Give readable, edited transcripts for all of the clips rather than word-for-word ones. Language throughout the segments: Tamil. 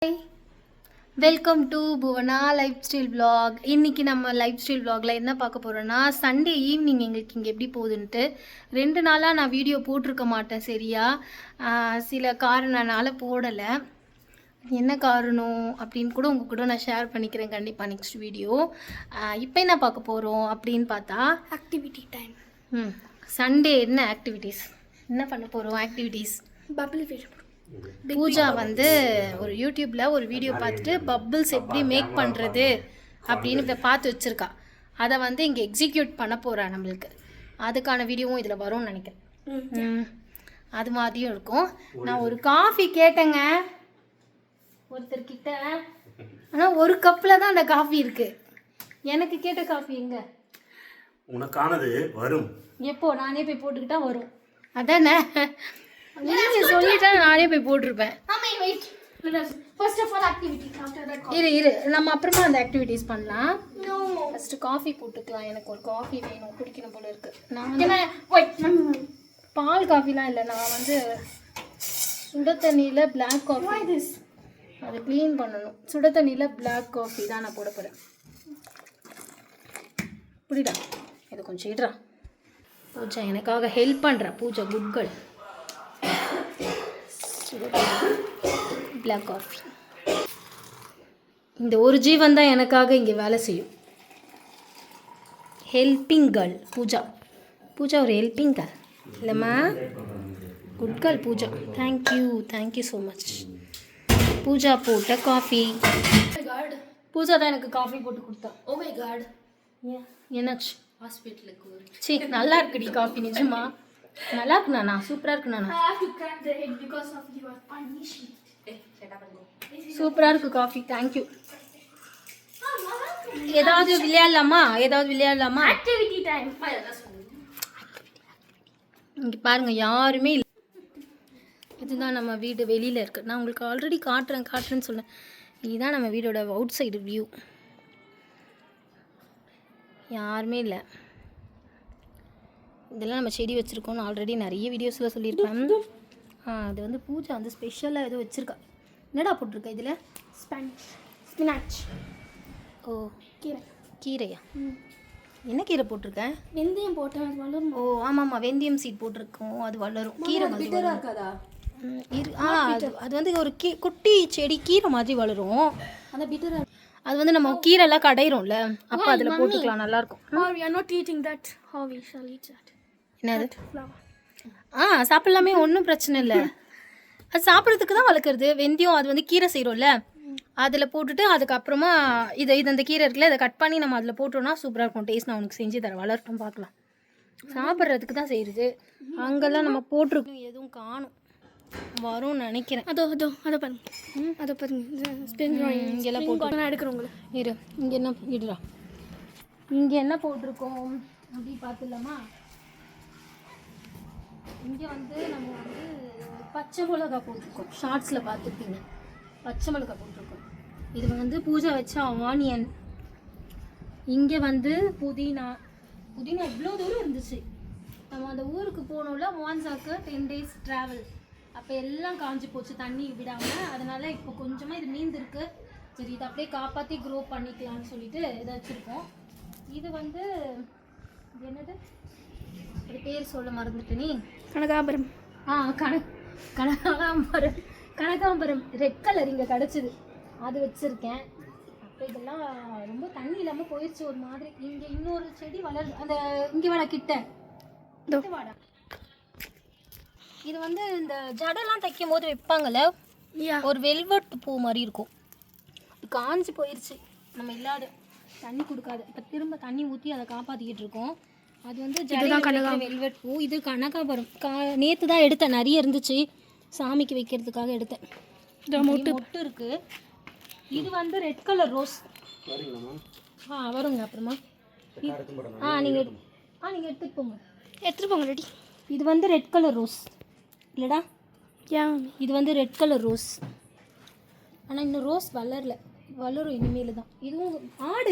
Hi, welcome to Bhuvana Lifestyle Vlog. இன்னைக்கு நம்ம லைஃப் ஸ்டைல் vlogல என்ன பார்க்க போறோம்னா சண்டே ஈவினிங் எங்களுக்கு இங்கே எப்படி போகுதுன்ட்டு 2 நாளாக நான் வீடியோ போட்டிருக்க மாட்டேன் சரியா. சில காரணனால போடலை. என்ன காரணம் அப்படின்னு கூட உங்கள் கூட நான் ஷேர் பண்ணிக்கிறேன் கண்டிப்பாக நெக்ஸ்ட் வீடியோ. இப்போ என்ன பார்க்க போகிறோம் அப்படின்னு பார்த்தா ஆக்டிவிட்டி டைம். சண்டே என்ன ஆக்டிவிட்டீஸ் என்ன பண்ண போகிறோம் ஆக்டிவிட்டீஸ். Bubble fish. பூஜா வந்து ஒரு யூடியூப்பில் ஒரு வீடியோ பார்த்துட்டு பப்பிள்ஸ் எப்படி மேக் பண்ணுறது அப்படின்னு இப்போ பார்த்து வச்சுருக்கா. அதை வந்து இங்கே எக்ஸிக்யூட் பண்ண போகிறா நம்மளுக்கு. அதுக்கான வீடியோவும் இதில் வரும்னு நினைக்கிறேன். அது மாதிரியும் இருக்கும். நான் ஒரு காஃபி கேட்டேங்க ஒருத்தர்கிட்ட, ஆனால் ஒரு கப்பில் தான் அந்த காஃபி இருக்குது. எனக்கு கேட்ட காஃபி எங்கே? உனக்கானது வரும். எப்போ? நானே போய் போட்டுக்கிட்டா வரும். அதானே நீங்கள் சொல்லிட்டா நானே போய் போட்டிருப்பேன். இரு நம்ம அப்புறமா அந்த ஆக்டிவிட்டீஸ் பண்ணலாம். ஃபர்ஸ்ட் காஃபி போட்டுக்கலாம். எனக்கு ஒரு காஃபி வேணும், குடிக்கணும் போல இருக்கு. நான் வந்து பால் காஃபிலாம் இல்லை, நான் வந்து சுட தண்ணியில் பிளாக் காஃபி அதை க்ளீன் பண்ணணும். சுட தண்ணியில் பிளாக் காஃபி தான் நான் போட போகிறேன். புரியுதா? இது கொஞ்சம் இடுறா. பூஜா எனக்காக ஹெல்ப் பண்ணுறா. Pooja good girl. Black coffee. இந்த ஒரு ஜீவன் தான் எனக்காக இங்கே வேலை செய்யும். Helping girl Pooja. பூஜா ஒரு ஹெல்பிங் கேர்ள் இல்லைம்மா? Good girl Pooja. Thank you so much. Pooja போட்ட காஃபி. பூஜா தான் எனக்கு காஃபி போட்டு கொடுத்தா. Oh my god. என்னாச்சு? ஹாஸ்பிட்டலுக்கு சரி, நல்லா இருக்குடி காஃபி. நிஜமா நல்லா இருக்குண்ணா, சூப்பராக இருக்குண்ணா. I have to crack the head because of your punishment. சூப்பராக இருக்கு காஃபி. தேங்க்யூ. ஏதாவது விளையாடலாமா? Activity time. இங்கே பாருங்கள், யாருமே இல்லை. இதுதான் நம்ம வீடு வெளியில் இருக்குது. நான் உங்களுக்கு ஆல்ரெடி காட்டுறேன்னு சொன்னேன். இதுதான் நம்ம வீடோட அவுட் சைடு வியூ. யாருமே இல்லை. இதெல்லாம் நம்ம செடி வச்சுருக்கோம்னு ஆல்ரெடி நிறைய வீடியோஸில் சொல்லியிருப்பேன். அது வந்து பூஜா வந்து ஸ்பெஷலாக ஏதோ வச்சுருக்கா. என்னடா போட்டிருக்கா இதில்? ஸ்பினாச். ஓ, கீரையா? என்ன கீரை போட்டிருக்கேன்? வெந்தயம் போட்டேன், அது வளரும். ஓ ஆமாம்மா, வெந்தயம் சீட் போட்டிருக்கோம், அது வளரும். கீரை மாதிரி இருக்காதா? அது வந்து ஒரு குட்டி செடி கீரை மாதிரி வளரும். அந்த பிட்டரா அது வந்து நம்ம கீரைலாம் கடையிறோம்ல, அப்போ அதில் போட்டுக்கலாம், நல்லாயிருக்கும். We are not eating that. How we shall eat that? என்னது? Flower. சாப்பிட்லாமே, ஒன்றும் பிரச்சனை இல்லை. அது சாப்பிட்றதுக்கு தான் வளர்க்குறது. வெந்தயம் அது வந்து கீரை செய்கிறோம்ல, அதில் போட்டுட்டு அதுக்கப்புறமா இது அந்த கீரை இருக்குல்ல, இதை கட் பண்ணி நம்ம அதில் போட்டோன்னா சூப்பராக இருக்கும். டேஸ்ட் நான் உனக்கு செஞ்சு தரேன், வளரட்டும் பார்க்கலாம். சாப்பிட்றதுக்கு தான் செய்கிறது. அங்கெல்லாம் நம்ம போட்டிருக்கோம், எதுவும் காணும். வரும்னு நினைக்கிறேன். அதை பாருங்க. இங்கெல்லாம் போட்டு நான் எடுக்கிறேன் உங்களை. இரு, இங்கே என்ன இடுறா, இங்கே என்ன போட்டிருக்கோம் அப்படி பார்த்துடலாமா? இங்கே வந்து நம்ம வந்து பச்சை மிளகா போட்டிருக்கோம். ஷார்ட்ஸில் பார்த்துருப்பீங்க, பச்சை மிளகா போட்டிருக்கோம். இது வந்து பூஜை வச்ச ஆனியன். இங்கே வந்து புதினா எவ்வளோ தூரம் இருந்துச்சு. நம்ம அந்த ஊருக்கு போனோம்ல, மோன்சாக்கு 10 days ட்ராவல். அப்போ எல்லாம் காஞ்சி போச்சு தண்ணி விடாமல். அதனால் இப்போ கொஞ்சமாக இது மீந்திருக்கு. சரி, இதை அப்படியே காப்பாற்றி க்ரோ பண்ணிக்கலாம்னு சொல்லிட்டு இதை வச்சுருக்கோம். இது வந்து என்னது, அது பேர் சொல்ல மறந்துட்டு நீ. கனகாபரம். கனகாம்பரம் ரெட் கலர் இங்கே கிடச்சிது, அது வச்சுருக்கேன். அப்போ இதெல்லாம் ரொம்ப தண்ணி இல்லாமல் போயிடுச்சு ஒரு மாதிரி. இங்கே இன்னொரு செடி வளருது, அந்த இங்கே வாடா கிட்ட வாடா. இது வந்து இந்த ஜடெல்லாம் தைக்கும் போது வைப்பாங்கல்ல, ஒரு வெல்வெட் பூ மாதிரி இருக்கும். காஞ்சி போயிடுச்சு, நம்ம இல்லாத தண்ணி கொடுக்காது. இப்போ திரும்ப தண்ணி ஊற்றி அதை காப்பாற்றிக்கிட்டு இருக்கோம். அது வந்து ஜடெல்லாம் வெல்வெட் பூ. இது கனகாபரம். நேற்று தான் எடுத்தேன், நிறைய இருந்துச்சு, சாமிக்கு வைக்கிறதுக்காக எடுத்தேன். மொட்டு இருக்குது. இது வந்து ரெட் கலர் ரோஸ். வருங்க அப்புறமா. நீங்கள் எடுத்துகிட்டு போங்க ரெடி. இது வந்து ரெட் கலர் ரோஸ் இல்லைடா? இது வந்து ரெட் கலர் ரோஸ். ஆனால் இன்னும் ரோஸ் வளரும் இனிமேல் தான். இதுவும் ஆடு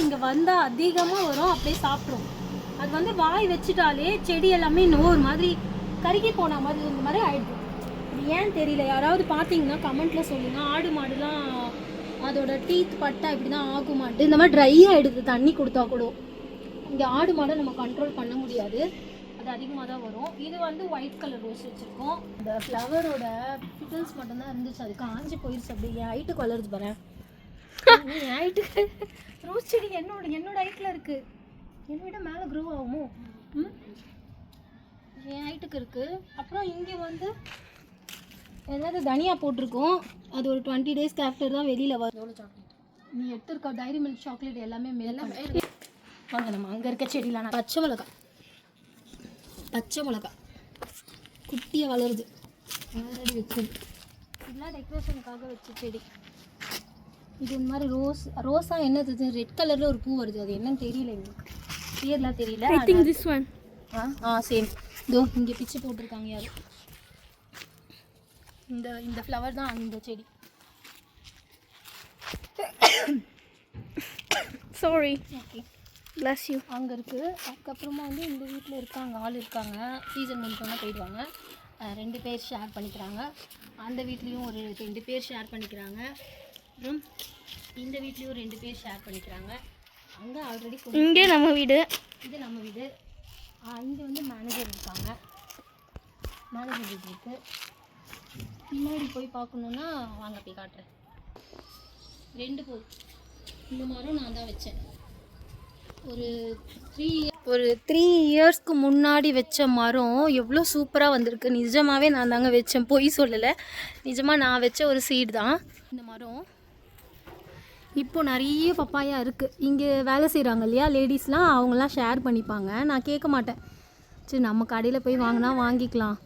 இங்கே வந்தால் அதிகமாக வரும், அப்படியே சாப்பிட்ரும். அது வந்து வாய் வச்சுட்டாலே செடி எல்லாமே இன்னும் ஒரு மாதிரி கருகி போன மாதிரி இந்த மாதிரி ஆகிடும். அது ஏன் தெரியல, யாராவது பார்த்தீங்கன்னா கமெண்ட்டில் சொல்லுங்கள். ஆடு மாடுலாம் அதோட டீத் பட்டா இப்படி தான் ஆகுமாட்டு. இந்த மாதிரி ட்ரை ஆகிடுது தண்ணி கொடுத்தா கூட. இங்கே ஆடு மாடை நம்ம கண்ட்ரோல் பண்ண முடியாது, அது அதிகமாக தான் வரும். இது வந்து ஒயிட் கலர் ரோஸ் வச்சுருக்கோம். இந்த ஃப்ளவரோட பிட்டல்ஸ் மட்டும்தான் இருந்துச்சு, அது காஞ்சி போயிடுச்சு. அப்படி என் ஹைட்டுக்கு வளருது பாரு. என் ஹைட்டுக்கு ரோஸ் செடி என்னோட ஹைட்டில் இருக்குது. என்னை விட மேலே க்ரோ ஆகுமோ? என் ஹைட்டுக்கு இருக்குது. அப்புறம் இங்கே வந்து ஏதாவது தனியா போட்டிருக்கோம், அது ஒரு 20 டேஸ்க்கு ஆஃப்டர் தான் வெளியில் வரும். எவ்வளோ சாக்லேட் நீ எடுத்துருக்க? டைரி மில்க் சாக்லேட் எல்லாமே மேலே. வாங்க நம்ம அங்கே இருக்க செடியில் பச்சை மிளகா குட்டியாக வளருது, ஆல்ரெடி வச்சது. இதெல்லாம் டெக்கரேஷனுக்காக வச்ச செடி. இது இந்த மாதிரி ரோஸாக என்னது ரெட் கலரில் ஒரு பூ வருது, அது என்னன்னு தெரியல எங்களுக்கு, பேர்லாம் தெரியல. I think this one. Same. இதோ இங்கே பிச்சு போட்டிருக்காங்க யாரும். இந்த ஃப்ளவர் தான் அந்த செடி. Sorry. Okay, Bless you. அங்கே இருக்குது. அதுக்கப்புறமா வந்து இந்த வீட்டில் ஆள் இருக்காங்க, சீசன் முடிஞ்சோன்னா போயிடுவாங்க. 2 பேர் ஷேர் பண்ணிக்கிறாங்க. அந்த வீட்லேயும் ஒரு 2 பேர் ஷேர் பண்ணிக்கிறாங்க. அப்புறம் இந்த வீட்லேயும் 2 பேர் ஷேர் பண்ணிக்கிறாங்க. அங்கே ஆல்ரெடி இங்கே நம்ம வீடு, இது நம்ம வீடு. இங்கே வந்து மேனேஜர் இருக்காங்க, மேனேஜர் வீடு இருக்குது. பின்னாடி போய் பார்க்கணுன்னா வாங்க போய் காட்டுறேன். 2 போய் இந்த மரம் நான் தான் வச்சேன். ஒரு 3 இயர்ஸ்க்கு முன்னாடி வச்ச மரம் எவ்வளோ சூப்பராக வந்திருக்கு. நிஜமாகவே நான் தாங்க வச்சேன், பொய் சொல்லலை. நிஜமாக நான் வச்ச ஒரு சீடு தான் இந்த மரம். இப்போ நிறைய பப்பாயா இருக்குது. இங்கே வேலை செய்கிறாங்க இல்லையா லேடிஸ்லாம், அவங்களாம் ஷேர் பண்ணிப்பாங்க. நான் கேட்க மாட்டேன், சரி நம்ம கடையில் போய் வாங்கினா வாங்கிக்கலாம்,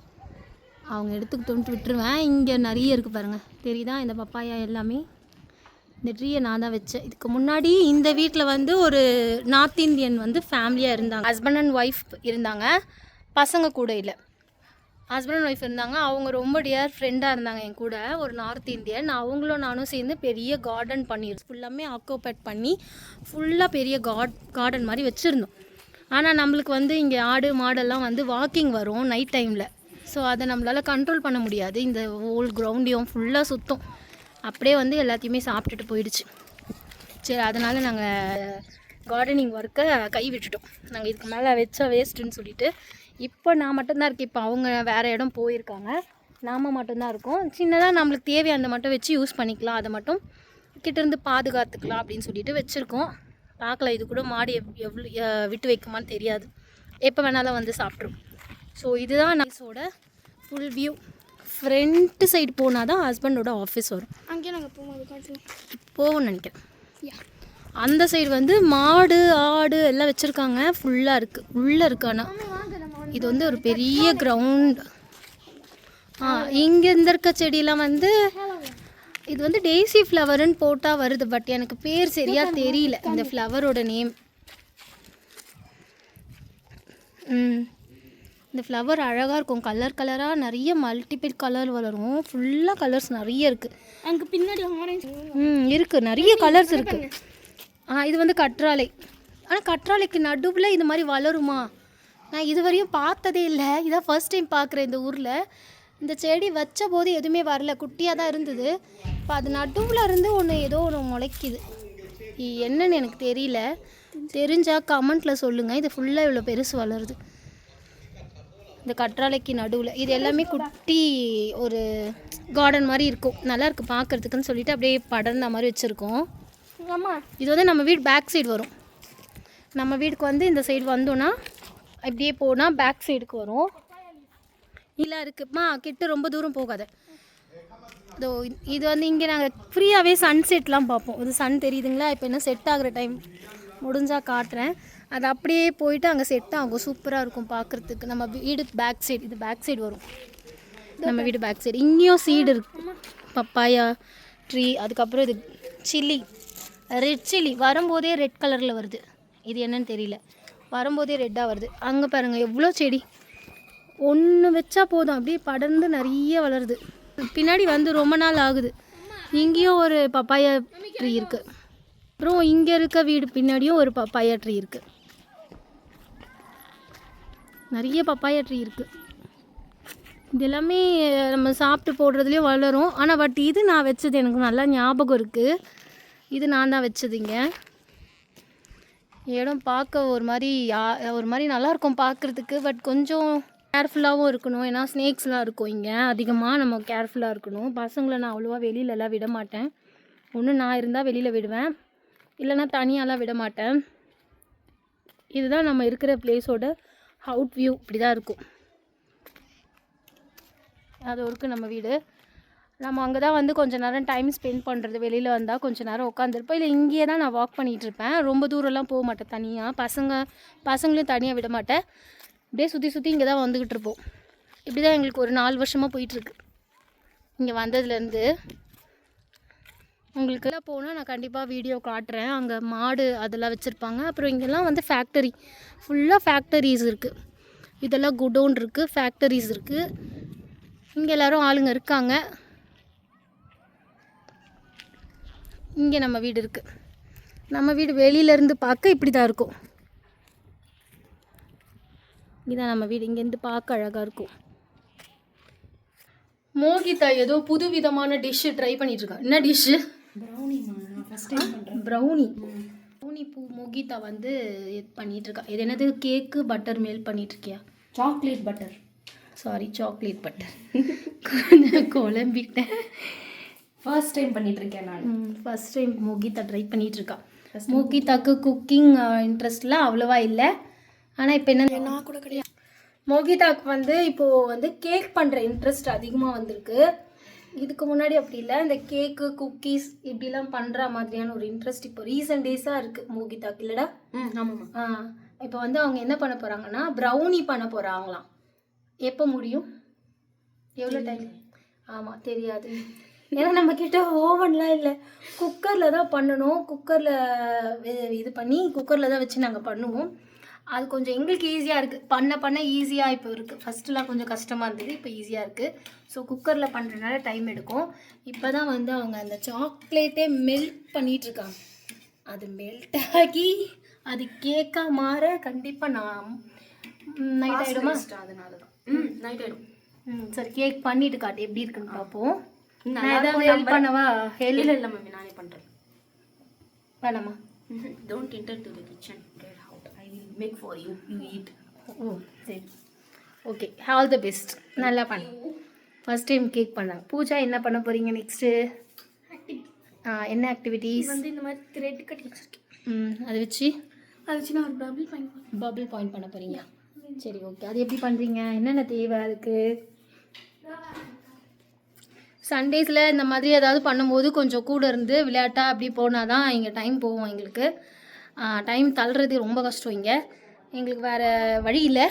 அவங்க எடுத்துக்கிட்டோன்ட்டு விட்டுருவேன். இங்கே நிறைய இருக்குது பாருங்கள், தெரியுதா இந்த பப்பாயா எல்லாமே. இந்த ட்ரீயை நான் தான் வச்சேன். இதுக்கு முன்னாடி இந்த வீட்டில் வந்து ஒரு நார்த் இந்தியன் வந்து ஃபேமிலியாக இருந்தாங்க. ஹஸ்பண்ட் அண்ட் ஒய்ஃப் இருந்தாங்க, பசங்க கூட இல்லை. ஹஸ்பண்ட் அண்ட் ஒய்ஃப் இருந்தாங்க, அவங்க ரொம்ப டியர் ஃப்ரெண்டாக இருந்தாங்க என் கூட, ஒரு நார்த் இந்தியன். அவங்களும் நானும் சேர்ந்து பெரிய கார்டன் பண்ணிடுறோம். ஃபுல்லாமே ஆக்குபேட் பண்ணி ஃபுல்லாக பெரிய கார்டன் மாதிரி வச்சுருந்தோம். ஆனால் நம்மளுக்கு வந்து இங்கே ஆடு மாடெல்லாம் வந்து வாக்கிங் வரும் நைட் டைமில். ஸோ அதை நம்மளால் கண்ட்ரோல் பண்ண முடியாது. இந்த ஹோல் கிரவுண்டையும் ஃபுல்லாக சுத்தம் அப்படியே வந்து எல்லாத்தையுமே சாப்பிட்டுட்டு போயிடுச்சு. சரி, அதனால் நாங்கள் கார்டனிங் ஒர்க்கை கை விட்டுட்டோம். நாங்கள் இதுக்கு மேலே வச்சா வேஸ்ட்டுன்னு சொல்லிட்டு இப்போ நான் மட்டும்தான் இருக்கேன். இப்போ அவங்க வேறு இடம் போயிருக்காங்க, நாம் மட்டும்தான் இருக்கோம். சின்னதாக நம்மளுக்கு தேவையானதை மட்டும் வச்சு யூஸ் பண்ணிக்கலாம், அதை மட்டும் கிட்டேருந்து பாதுகாத்துக்கலாம் அப்படின்னு சொல்லிட்டு வச்சுருக்கோம். பார்க்கலாம், இது கூட மாடு எவ்வளோ விட்டு வைக்குமான்னு தெரியாது, எப்போ வேணாலும் வந்து சாப்பிட்ரும். ஸோ இதுதான் நைஸோட ஃபுல் வியூ. ஃப்ரண்ட் சைடு போனால் தான் ஹஸ்பண்டோட ஆஃபீஸ் வரும். அங்கே நாங்கள் போகும்போது காட்டுவோம், போவோம்னு நினைக்கிறேன். அந்த சைடு வந்து மாடு ஆடு எல்லாம் வச்சுருக்காங்க, ஃபுல்லாக இருக்குது, உள்ளே இருக்கு. ஆனால் இது வந்து ஒரு பெரிய கிரவுண்ட். இங்கே இருக்க செடியெல்லாம் வந்து இது வந்து டெய்ஸி ஃப்ளவருன்னு போட்டால் வருது, பட் எனக்கு பேர் சரியாக தெரியல இந்த ஃப்ளவரோட நேம். இந்த ஃப்ளவர் அழகாக இருக்கும், கலர் கலராக நிறைய மல்டிபிள் கலர் வளரும், ஃபுல்லாக கலர்ஸ் நிறைய இருக்குது. அங்கே பின்னாடி ஆரஞ்சு இருக்குது, நிறைய கலர்ஸ் இருக்குது. இது வந்து கற்றாழை. ஆனால் கற்றாழைக்கு நடுவில் இது மாதிரி வளருமா? நான் இதுவரையும் பார்த்ததே இல்லை, இதான் ஃபர்ஸ்ட் டைம் பார்க்குறேன் இந்த ஊரில். இந்த செடி வச்ச போது எதுவுமே வரல, குட்டியாக தான் இருந்தது. இப்போ அது நடுவில் இருந்து ஏதோ ஒன்று முளைக்குது, என்னன்னு எனக்கு தெரியல. தெரிஞ்சால் கமெண்ட்டில் சொல்லுங்கள். இது ஃபுல்லாக இவ்வளோ பெருசு வளருது இந்த கற்றாழைக்கு நடுவில். இது எல்லாமே குட்டி ஒரு கார்டன் மாதிரி இருக்கும், நல்லா இருக்குது பார்க்குறதுக்குன்னு சொல்லிட்டு அப்படியே படர்ந்த மாதிரி வச்சுருக்கோம். ஆமாம், இது வந்து நம்ம வீடு பேக் சைடு வரும். நம்ம வீட்டுக்கு வந்து இந்த சைடு வந்தோன்னா அப்படியே போனால் பேக் சைடுக்கு வரும். இல்லை இருக்குமா, கிட்ட ரொம்ப தூரம் போகாத. இதோ இது வந்து இங்கே நாங்கள் ஃப்ரீயாகவே சன்செட்லாம் பார்ப்போம். இது சன் தெரியுதுங்களா? இப்போ இன்னும் செட் ஆகிற டைம், முடிஞ்சால் காட்டுறேன். அது அப்படியே போயிட்டு அங்கே செட் ஆகும், சூப்பராக இருக்கும் பார்க்குறதுக்கு. நம்ம வீடு பேக் சைடு, இது பேக் சைடு வரும் நம்ம வீடு பேக் சைடு. இங்கேயும் சீடு இருக்குது, பப்பாயா ட்ரீ. அதுக்கப்புறம் இது சில்லி, ரெட் சில்லி வரும்போதே ரெட் கலரில் வருது, இது என்னன்னு தெரியல, வரும்போதே ரெட்டாக வருது. அங்கே பாருங்கள் எவ்வளோ செடி, ஒன்று வச்சா போதும் அப்படியே படர்ந்து நிறைய வளருது. பின்னாடி வந்து ரொம்ப நாள் ஆகுது. இங்கேயும் ஒரு பப்பாயா ட்ரீ இருக்குது, அப்புறம் இங்கே இருக்க வீடு பின்னாடியும் ஒரு பப்பாயா ட்ரீ இருக்குது. நிறைய பப்பாயா ட்ரீ இருக்குது. இது எல்லாமே நம்ம சாப்பிட்டு போடுறதுலேயும் வளரும். ஆனால் பட் இது நான் வச்சது எனக்கு நல்லா ஞாபகம் இருக்குது. இது நான் தான் வச்சதுங்க. இடம் பார்க்க ஒரு மாதிரி நல்லாயிருக்கும் பார்க்குறதுக்கு. பட் கொஞ்சம் கேர்ஃபுல்லாகவும் இருக்கணும். ஏன்னா ஸ்னேக்ஸ்லாம் இருக்கும் இங்கே அதிகமாக. நம்ம கேர்ஃபுல்லாக இருக்கணும். பசங்களை நான் அவ்வளோவா வெளியிலலாம் விட மாட்டேன். ஒன்று நான் இருந்தால் வெளியில் விடுவேன், இல்லைன்னா தனியாலாம் விட மாட்டேன். இதுதான் நம்ம இருக்கிற பிளேஸோட அவுட் வியூ. இப்படி தான் இருக்கும். அது இருக்குது நம்ம வீடு. நம்ம அங்கே தான் வந்து கொஞ்சம் நேரம் டைம் ஸ்பெண்ட் பண்ணுறது. வெளியில் வந்தால் கொஞ்சம் நேரம் உட்காந்துருப்பேன். இல்லை இங்கேயே தான் நான் வாக் பண்ணிகிட்ருப்பேன். ரொம்ப தூரம்லாம் போக மாட்டேன் தனியாக. பசங்களையும் தனியாக விட மாட்டேன். அப்படியே சுற்றி இங்கே தான் வந்துக்கிட்டு இருப்போம். இப்படி தான் எங்களுக்கு ஒரு 4 வருஷமாக போயிட்டுருக்கு இங்கே வந்ததுலேருந்து. உங்களுக்கு எல்லாம் போனால் நான் கண்டிப்பாக வீடியோ காட்டுறேன். அங்கே மாடு அதெல்லாம் வச்சுருப்பாங்க. அப்புறம் இங்கெல்லாம் வந்து ஃபேக்டரி, ஃபுல்லாக ஃபேக்டரிஸ் இருக்குது. இதெல்லாம் குடோன் இருக்குது, ஃபேக்டரிஸ் இருக்குது. இங்கே எல்லோரும் ஆளுங்க இருக்காங்க. இங்கே நம்ம வீடு இருக்குது. நம்ம வீடு வெளியிலேருந்து பார்க்க இப்படி தான் இருக்கும். இதுதான் நம்ம வீடு. இங்கேருந்து பார்க்க அழகாக இருக்கும். மோகிதா ஏதோ புது விதமான டிஷ்ஷு ட்ரை பண்ணிகிட்ருக்கா. என்ன டிஷ்ஷு? ப்ரௌனி பூ. மோகிதா வந்து இது பண்ணிகிட்ருக்கா. இது என்னது? கேக்கு பட்டர் மேல் பண்ணிகிட்ருக்கியா? Chocolate butter. Sorry, chocolate butter. கொஞ்சம் குழம்பிட்டேன். ஃபர்ஸ்ட் டைம் பண்ணிகிட்ருக்கேன் நான். ஃபர்ஸ்ட் டைம் மோகிதா ட்ரை பண்ணிகிட்ருக்கா. மோகிதாக்கு குக்கிங் இன்ட்ரெஸ்ட்லாம் அவ்வளோவா இல்லை. ஆனால் இப்போ என்ன, நான் கூட கிடையாது. மோகிதாக்கு வந்து இப்போது வந்து கேக் பண்ணுற இன்ட்ரெஸ்ட் அதிகமாக வந்திருக்கு. இதுக்கு முன்னாடி அப்படி இல்லை. இந்த கேக்கு குக்கீஸ் இப்படிலாம் பண்ணுற மாதிரியான ஒரு இன்ட்ரெஸ்ட் இப்போ ரீசெண்ட் டேஸாக இருக்குது மோகிதாக்கு. இல்லைடா? ஆமாம்மா. இப்போ வந்து அவங்க என்ன பண்ண போகிறாங்கன்னா ப்ரௌனி பண்ண போகிறாங்களாம். எப்போ முடியும்? எவ்வளோ டைம்? ஆமாம், தெரியாது. ஏன்னா நம்மக்கிட்ட ஓவன்லாம் இல்லை. குக்கரில் தான் பண்ணணும். குக்கரில் இது பண்ணி குக்கரில் தான் வச்சு நாங்கள் பண்ணுவோம். அது கொஞ்சம் எங்களுக்கு ஈஸியாக இருக்குது. பண்ண ஈஸியாக இப்போ இருக்குது. ஃபஸ்ட்டுலாம் கொஞ்சம் கஷ்டமாக இருந்தது, இப்போ ஈஸியாக இருக்குது. ஸோ குக்கரில் பண்ணுறதுனால டைம் எடுக்கும். இப்போ தான் வந்து அவங்க அந்த சாக்லேட்டே மெல்ட் பண்ணிகிட்ருக்காங்க. அது மெல்ட் ஆகி அது கேக்காக மாற கண்டிப்பாக நான் நைட் ஆகிடுமா? அதனால தான் நைட் ஆகிடும். சரி, கேக் பண்ணிட்டு காட்டு எப்படி இருக்குன்னு பார்ப்போம். நான் ஏதாவது ஹெல்ப் பண்ணவா? இல்லை மம்மி, நானே பண்ணுறேன். வேணாமா? Don't enter to the kitchen. Get out. I will make for you. You eat. Oh சரி, ஓகே. All the best. நல்லா பண்ணு. ஃபர்ஸ்ட் டைம் கேக் பண்ணாங்க. பூஜா என்ன பண்ண போகிறீங்க நெக்ஸ்ட்டு? என்ன ஆக்டிவிட்டீஸ்? வந்து இந்த மாதிரி த்ரெட் கட்டி வச்சுருக்கேன். அதை வச்சு நான் ஒரு பபிள் பாயிண்ட் பண்ண போகிறீங்க. சரி, ஓகே. அது எப்படி பண்ணுறீங்க? என்னென்ன தேவை அதுக்கு? சண்டேஸில் இந்த மாதிரி ஏதாவது பண்ணும்போது கொஞ்சம் கூட இருந்து விளையாட்டாக அப்படி போனால் தான் இங்கே டைம் போவோம். எங்களுக்கு டைம் தள்ளுறது ரொம்ப கஷ்டம் இங்கே. எங்களுக்கு வேறு வழி இல்லை.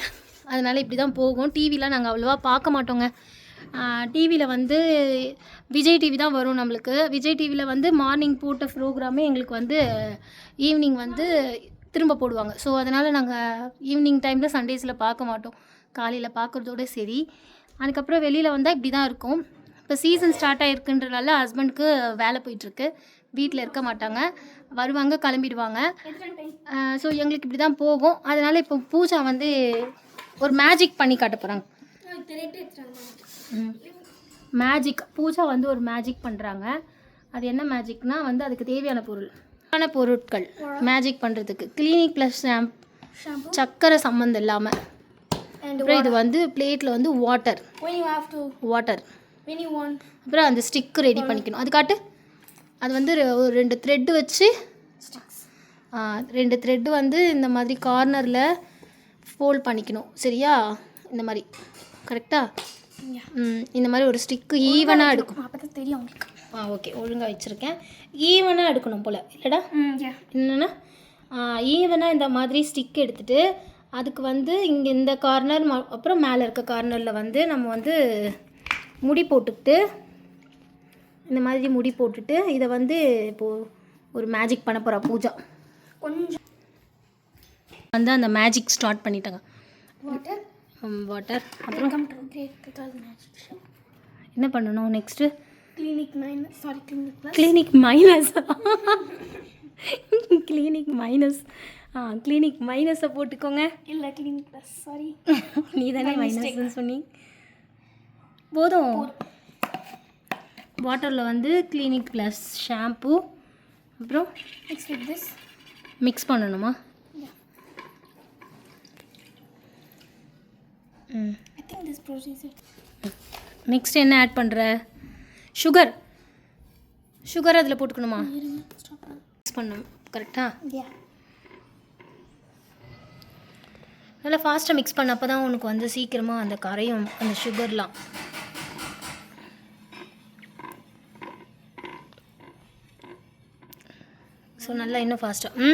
அதனால் இப்படி தான் போகும். டிவிலாம் நாங்கள் அவ்வளோவா பார்க்க மாட்டோங்க. டிவியில் வந்து விஜய் டிவி தான் வரும் நம்மளுக்கு. விஜய் டிவியில் வந்து மார்னிங் போட்ட ப்ரோக்ராமே எங்களுக்கு வந்து ஈவினிங் வந்து திரும்ப போடுவாங்க. ஸோ அதனால் நாங்கள் ஈவினிங் டைமில் சண்டேஸில் பார்க்க மாட்டோம். காலையில் பார்க்குறதோட சரி. அதுக்கப்புறம் வெளியில் வந்தால் இப்படி தான் இருக்கும். இப்போ சீசன் ஸ்டார்ட் ஆகிருக்குன்றனால ஹஸ்பண்டுக்கு வேலை போயிட்டுருக்கு. வீட்டில் இருக்க மாட்டாங்க, வருவாங்க கிளம்பிடுவாங்க. ஸோ எங்களுக்கு இப்படி தான் போகும். அதனால் இப்போ பூஜா வந்து ஒரு மேஜிக் பண்ணி காட்ட போகிறாங்க. மேஜிக் பூஜா வந்து ஒரு மேஜிக் பண்ணுறாங்க. அது என்ன மேஜிக்னால் வந்து அதுக்கு தேவையான பொருட்கள் மேஜிக் பண்ணுறதுக்கு கிளினிக் ப்ளஸ் சக்கரை சம்மந்தம் இல்லாமல். அப்புறம் இது வந்து பிளேட்டில் வந்து வாட்டர். அப்புறம் அந்த ஸ்டிக்கு ரெடி பண்ணிக்கணும். அது காட்டு. அது வந்து ஒரு 2 த்ரெட்டு வச்சு 2 த்ரெட்டு வந்து இந்த மாதிரி கார்னரில் ஃபோல்ட் பண்ணிக்கணும். சரியா? இந்த மாதிரி கரெக்டாக இந்த மாதிரி ஒரு ஸ்டிக்கு ஈவனாக எடுக்கணும். அப்போ தான் தெரியும் உங்களுக்கு. ஓகே, ஒழுங்காக வச்சுருக்கேன். ஈவனாக எடுக்கணும் போல். இல்லைடா? என்னென்னா ஈவனாக இந்த மாதிரி ஸ்டிக் எடுத்துகிட்டு அதுக்கு வந்து இங்கே இந்த கார்னர் அப்புறம் மேலே இருக்க கார்னரில் வந்து நம்ம வந்து முடி போட்டுக்கிட்டு இந்த மாதிரி முடி போட்டுட்டு இதை வந்து இப்போது ஒரு மேஜிக் பண்ண போகிறா பூஜா. கொஞ்சம் வந்து அந்த மேஜிக் ஸ்டார்ட் பண்ணிட்டாங்க. வாட்டர் அப்புறம் என்ன பண்ணணும் நெக்ஸ்ட்டு? கிளினிக் மைனஸை போட்டுக்கோங்க. இல்லை கிளினிக் ப்ளஸ். சாரி, நீ தானே மைனஸ்ன்னு சொன்னி. போதும். வாட்டரில் வந்து கிளினிக் ப்ளஸ் ஷாம்பு அப்புறம் Mix with this. மிக்ஸ் பண்ணணுமா? I think this procedure. Next என்ன ஆட் பண்ணுற? சுகர் அதில் போட்டுக்கணுமா? மிக்ஸ் பண்ணணும் கரெக்டாக? Yeah. நல்லா ஃபாஸ்ட்டாக மிக்ஸ் பண்ண அப்போ தான் உனக்கு வந்து சீக்கிரமாக அந்த கரையும் அந்த சுகர்லாம். ஸோ நல்லா இன்னும் ஃபாஸ்ட்டாக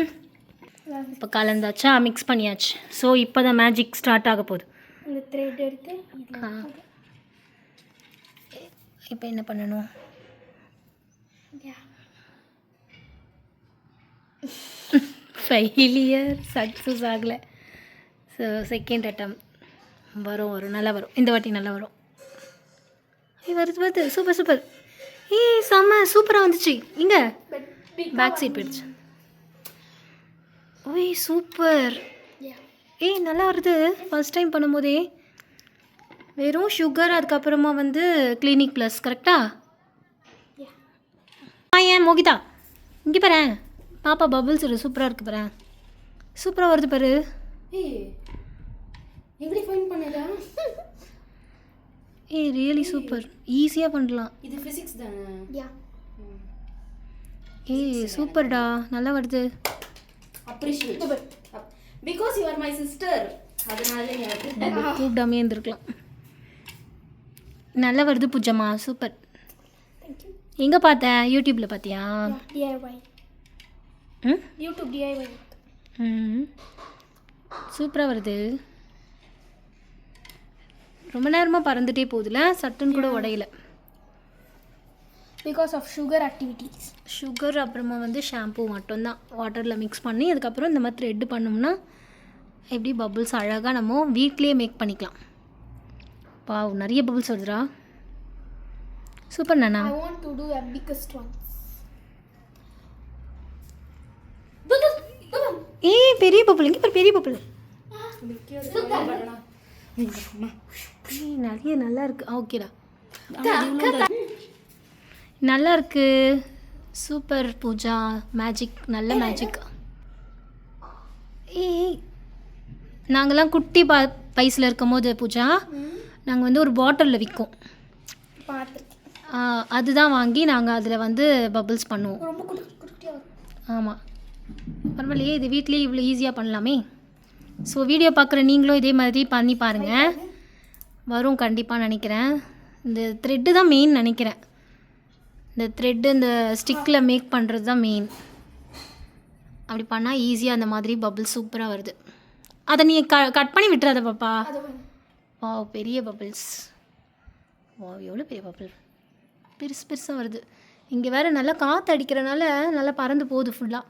இப்போ கலந்தாச்சா, மிக்ஸ் பண்ணியாச்சு. ஸோ இப்போ தான் மேஜிக் ஸ்டார்ட் ஆக போகுது. இந்த த்ரெட் எடுத்து இப்போ என்ன பண்ணணும்? ஃபெயிலியர், சக்ஸஸ் ஆகலை. ஸோ செகண்ட் அட்டம் வரும் நல்லா வரும். இந்த வாட்டி நல்லா வரும். வருது சூப்பர். செம்ம சூப்பராக வந்துச்சு. இங்கே பேக் சைட் போயிடுச்சு. சூப்பர். நல்லா வருது. ஃபர்ஸ்ட் டைம் பண்ணும்போதே வெறும் சுகர், அதுக்கப்புறமா வந்து கிளினிக் ப்ளஸ். கரெக்டா? ஏன் மோகிதா இங்கே பாரு, பாப்பா பபுள்ஸ் சூப்பராக இருக்குது பாரு. சூப்பராக வருது பாரு. எப்படி ஃபைண்ட் பண்ணதா? Really super. ஈஸியாக பண்ணலாம். இது ஃபிசிக்ஸ் தானே? யா. சூப்பர்டா, நல்லா வருது. Appreciate because you are my sister. அதனால கூப்பிடாமே இருந்திருக்கலாம். நல்லா வருது பூஜம்மா, சூப்பர். எங்கே பார்த்த? யூடியூப்பில் பார்த்தியா? DIY. YouTube DIY. சூப்பராக வருது. ரொம்ப நேரமாக பறந்துட்டே போகுதுல, சட்டுன்னு கூட உடையில. Because of sugar activities. Sugar அப்புறமா வந்து ஷாம்பூ மட்டும்தான் வாட்டரில் மிக்ஸ் பண்ணி அதுக்கப்புறம் இந்த மாதிரி த்ரெட் பண்ணோம்னா எப்படி பபுள்ஸ் அழகாக நம்ம வீட்லேயே மேக் பண்ணிக்கலாம். வாவ், நிறைய பபுள்ஸ் வருதுடா. சூப்பர் நானா. I want to do a biggest one. பெரிய பபுள். இங்கே பெரிய பபுள். நிறைய நல்லா இருக்கு. ஓகேடா, நல்லா இருக்கு. சூப்பர் பூஜா, மேஜிக், நல்ல மேஜிக். நாங்கள்லாம் குட்டி வயசில் இருக்கும் போது பூஜா, நாங்கள் வந்து ஒரு பாட்டிலில் விற்கும், அதுதான் வாங்கி நாங்கள் அதில் வந்து பபுள்ஸ் பண்ணுவோம். ஆமாம், பரவாயில்லையே, இது வீட்லேயே இவ்வளோ ஈஸியாக பண்ணலாமே. ஸோ வீடியோ பார்க்குற நீங்களும் இதே மாதிரி பண்ணி பாருங்கள், வரும் கண்டிப்பாக நினைக்கிறேன். இந்த த்ரெட்டு தான் மெயின் நினைக்கிறேன். இந்த த்ரெட்டு இந்த ஸ்டிக்கில் மேக் பண்ணுறது தான் மெயின். அப்படி பண்ணால் ஈஸியாக அந்த மாதிரி பபுள்ஸ் சூப்பராக வருது. அதை நீ கட் பண்ணி விட்டுறாத பாப்பா. வா, பெரிய பபுள்ஸ். வா, எவ்வளோ பெரிய பபுள், பெருசாக வருது. இங்கே வேறு நல்லா காற்று அடிக்கிறனால நல்லா பறந்து போகுது ஃபுல்லாக.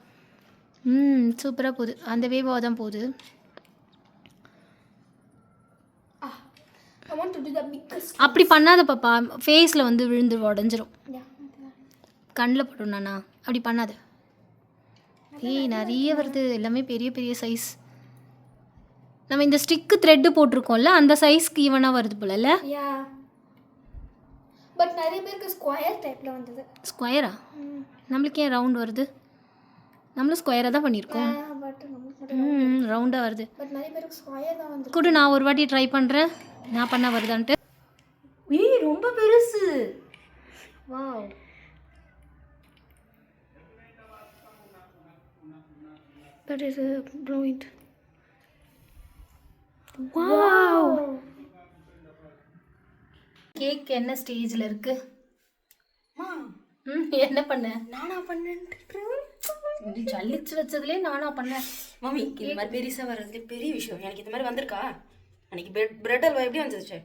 சூப்பராக போகுது. அந்த வேவாக தான் போகுது. அப்படி பண்ணாத பாப்பா, ஃபேஸில் வந்து விழுந்து உடஞ்சிரும், கண்ணில் படும். நானா அப்படி பண்ணாத. நிறைய வருது, எல்லாமே பெரிய பெரிய சைஸ். நம்ம இந்த ஸ்டிக்கு த்ரெட்டு போட்டிருக்கோம்ல, அந்த சைஸ்க்கு ஈவனாக வருது போல இல்லை? பட் நிறைய பேருக்கு ஸ்கொயர் டைப்பில் வந்தது. ஸ்கொயரா? நம்மளுக்கு ஏன் ரவுண்ட் வருது? நம்மளும் ஸ்கொயராக தான் பண்ணியிருக்கோம். ரவுண்டாக வருது. பட் நிறைய பேருக்கு ஸ்கொயர் தான் வந்து. கூட நான் ஒரு வாட்டி ட்ரை பண்ணுறேன், நான் பண்ணால் வருதான்ட்டு. ரொம்ப பெருசு. Wow, that is brilliant. Wow. Cake என்ன ஸ்டேஜில் இருக்கு? என்ன பண்ண? நானா பண்ணேன். ஜல்லிச்சு வச்சதுலேயே நானா பண்ணேன். மம்மி, இந்த மாதிரி பெருசாக வர்றதுலே பெரிய விஷயம். எனக்கு இந்த மாதிரி வந்திருக்கா? அன்றைக்கி பிரெட் அல்வா எப்படி வந்துச்சு?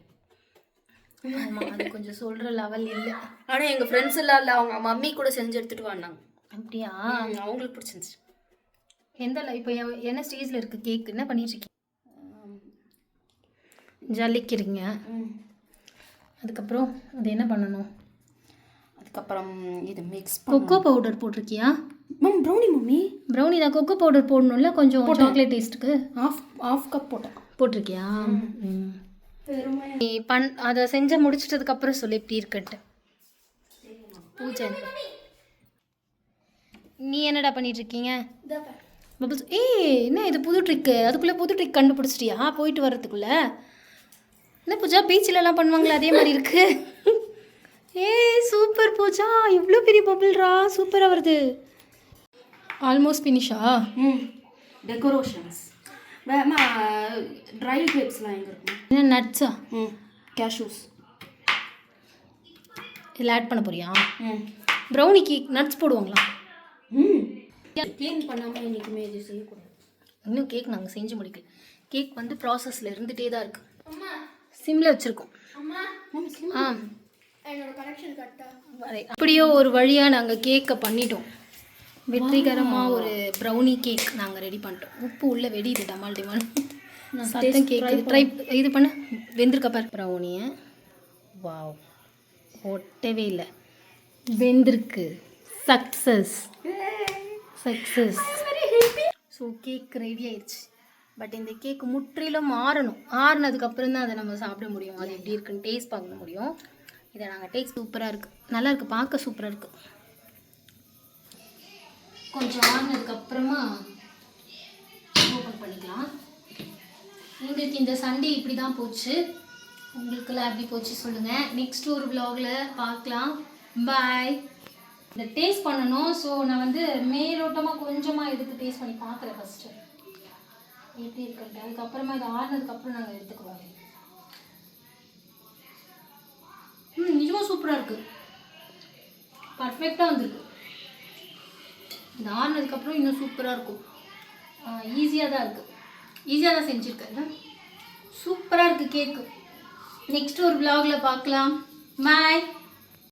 ஆமாம், அது கொஞ்சம் சொல்கிற லெவல் இல்லை. ஆனால் எங்கள் ஃப்ரெண்ட்ஸ் எல்லாம் இல்லை, அவங்க மம்மி கூட செஞ்சு எடுத்துகிட்டு வந்தாங்க. அப்படியா? அவங்களுக்கு பிடிச்சிருந்துச்சு. எந்த இப்போ என்ன ஸ்டேஜில் இருக்குது கேக்? என்ன பண்ணிட்டுருக்கீங்க? ஜல்லிக்கிறீங்க. அதுக்கப்புறம் அது என்ன பண்ணணும்? அதுக்கப்புறம் இது மிக்ஸ். கொக்கோ பவுடர் போட்டிருக்கியா? Brownie mummy. ப்ரௌனி தான், கொக்கோ பவுடர் போடணும்ல கொஞ்சம் சாக்லேட் டேஸ்ட்டுக்கு. ஆஃப் கப் போட்டிருக்கியா? நீ அதை செஞ்சு முடிச்சிட்டதுக்கப்புறம் சொல்லி எப்படி இருக்குன்ட்டு. பூஜை நீ என்னடா பண்ணிட்டு இருக்கீங்க? பபிள்ஸ் என்ன இது புது ட்ரிக்கு? அதுக்குள்ளே புது ட்ரிக் கண்டுபிடிச்சிட்டியா போயிட்டு வர்றதுக்குள்ள? என்ன பூஜா பீச்சிலலாம் பண்ணுவாங்களே அதே மாதிரி இருக்கு. சூப்பர் பூஜா, இவ்வளோ பெரிய பபிள்ரா, சூப்பராக வருது. ஆல்மோஸ்ட் ஃபினிஷா? டெக்கரேஷன்ஸ் வேமா. ட்ரை கிரேப்ஸ்லாம் எங்கே இருக்கும்? என்ன நட்ஸா? கேஷ்யூஸ் இதில் ஆட் பண்ண போறியா? ப்ரௌனிக்கு நட்ஸ் போடுவாங்களா? க்ளீன் பண்ணாமல் என்றைக்குமே இது செய்யக்கூடாது. இன்னும் கேக் நாங்கள் செஞ்சு முடிக்கல. கேக் வந்து ப்ராசஸில் இருந்துகிட்டே தான் இருக்குது. சிம்மில் வச்சுருக்கோம். அப்படியோ ஒரு வழியாக நாங்கள் கேக்கை பண்ணிட்டோம். வெற்றிகரமாக ஒரு ப்ரௌனி கேக் நாங்கள் ரெடி பண்ணிட்டோம். உப்பு உள்ள வெடிது டமால் டிமால் சத்தம் கேட்குது. ட்ரை இது பண்ண வெந்திருக்க பாரு ப்ரௌனியை. வாவ், ஒட்டவே இல்லை, வெந்திருக்கு. சக்ஸஸ். ஸோ கேக் ரெடி ஆயிடுச்சு. பட் இந்த கேக் முற்றிலும் ஆறுனதுக்கப்புறம் தான் அதை நம்ம சாப்பிட முடியும். அது எப்படி இருக்குன்னு டேஸ்ட் பார்க்க முடியும். இதை நாங்கள் டேஸ்ட் சூப்பராக இருக்குது, நல்லா இருக்குது, பார்க்க சூப்பராக இருக்குது. கொஞ்சம் ஆறுனதுக்கப்புறமா ஓப்பன் பண்ணிக்கலாம். உங்களுக்கு இந்த சண்டே இப்படி தான் போச்சு, உங்களுக்கெல்லாம் எப்படி போச்சு சொல்லுங்கள். நெக்ஸ்ட் ஒரு vlogல பார்க்கலாம். பாய். இந்த டேஸ்ட் பண்ணணும். ஸோ நான் வந்து மேலோட்டமாக கொஞ்சமாக எடுத்து டேஸ்ட் பண்ணி பார்க்குறேன் ஃபஸ்ட்டு எப்படி இருக்குன்ட்டு. அதுக்கப்புறமா இது ஆறுனதுக்கப்புறம் நாங்கள் எடுத்துக்குவோம். நிஜமாக சூப்பராக இருக்குது, பர்ஃபெக்டாக வந்துருக்கு. இது ஆறுனதுக்கப்புறம் இன்னும் சூப்பராக இருக்கும். ஈஸியாக தான் இருக்குது, ஈஸியாக தான் செஞ்சுருக்கேன். சூப்பராக இருக்குது கேக்கு. நெக்ஸ்ட் ஒரு vlogல பார்க்கலாம். பாய்.